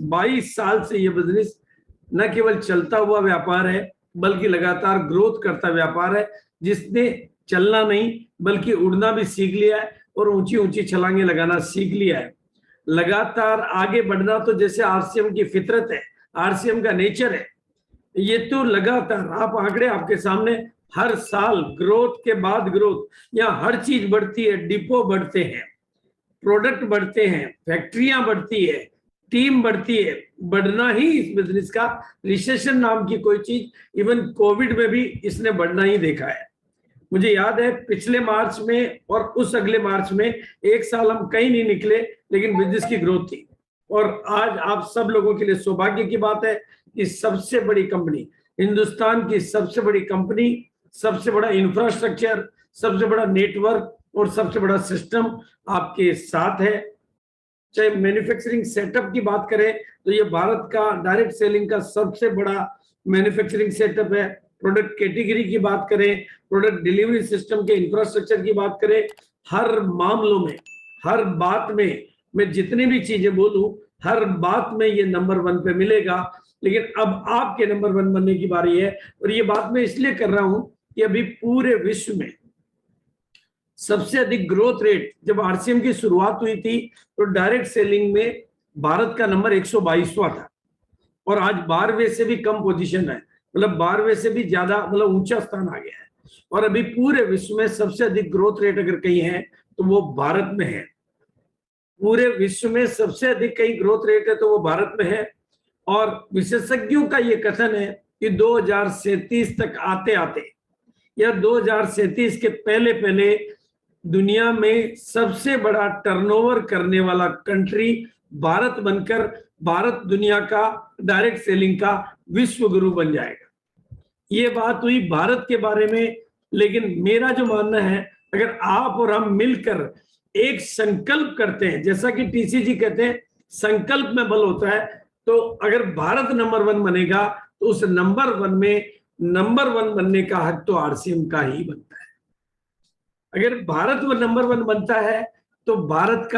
22 साल से ये बिजनेस न केवल चलता हुआ व्यापार है बल्कि लगातार ग्रोथ करता व्यापार है, जिसने चलना नहीं बल्कि उड़ना भी सीख लिया है और ऊंची ऊंची छलांगे लगाना सीख लिया है। लगातार आगे बढ़ना तो जैसे आरसीएम की फितरत है, आरसीएम का नेचर है। ये तो लगातार आप आंकड़े आपके सामने, हर साल ग्रोथ के बाद ग्रोथ, यहाँ हर चीज बढ़ती है, डिपो बढ़ते हैं, प्रोडक्ट बढ़ते हैं, फैक्ट्रियां बढ़ती है, टीम बढ़ती है। बढ़ना ही इस बिजनेस का, रिसेशन नाम की कोई चीज इवन कोविड में भी इसने बढ़ना ही देखा है। मुझे याद है पिछले मार्च में और उस अगले मार्च में एक साल हम कहीं नहीं निकले, लेकिन बिजनेस की ग्रोथ थी। और आज आप सब लोगों के लिए सौभाग्य की बात है कि सबसे बड़ी कंपनी, हिंदुस्तान की सबसे बड़ी कंपनी, सबसे बड़ा इंफ्रास्ट्रक्चर, सबसे बड़ा नेटवर्क और सबसे बड़ा सिस्टम आपके साथ है। चाहे मैन्युफैक्चरिंग सेटअप की बात करें तो ये भारत का डायरेक्ट सेलिंग का सबसे बड़ा मैन्युफैक्चरिंग सेटअप है। प्रोडक्ट कैटेगरी की बात करें, प्रोडक्ट डिलीवरी सिस्टम के इंफ्रास्ट्रक्चर की बात करें, हर मामलों में, हर बात में, मैं जितनी भी चीजें बोलूं हर बात में ये नंबर 1 पे मिलेगा। लेकिन अब आपके नंबर 1 बनने की बारी है। और ये बात मैं इसलिए कर रहा हूं कि अभी पूरे विश्व में सबसे अधिक ग्रोथ रेट जब आरसीएम की शुरुआत हुई थी तो डायरेक्ट सेलिंग में भारत का नंबर 122वां था और आज 12वें से भी कम पोजीशन है, मतलब 12वें से भी ज्यादा, मतलब ऊंचा स्थान आ गया है। और अभी पूरे विश्व में सबसे अधिक ग्रोथ रेट अगर कहीं है तो वो भारत में है। पूरे विश्व में सबसे अधिक कहीं ग्रोथ रेट है तो वो भारत में है। और विशेषज्ञों का ये कथन है कि 2037 तक आते आते या 2037 के पहले पहले दुनिया में सबसे बड़ा टर्नओवर करने वाला कंट्री भारत बनकर भारत दुनिया का डायरेक्ट सेलिंग का विश्व गुरु बन जाएगा। ये बात हुई भारत के बारे में। लेकिन मेरा जो मानना है, अगर आप और हम मिलकर एक संकल्प करते हैं, जैसा कि टीसीजी कहते हैं संकल्प में बल होता है, तो अगर भारत नंबर 1 बनेगा तो उस नंबर 1 में नंबर 1 बनने का हक तो आरसीएम का ही बनता है। अगर भारत वो नंबर 1 बनता है तो भारत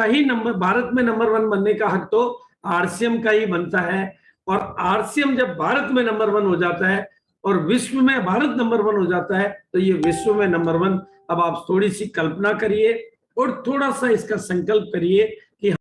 में नंबर 1 बनने का हक तो आरसीएम का ही बनता है। और आरसीएम जब भारत में नंबर 1 हो जाता है और विश्व में भारत नंबर 1 हो जाता है तो ये विश्व में नंबर 1। अब आप थोड़ी सी कल्पना करिए और थोड़ा सा इसका संकल्प करिए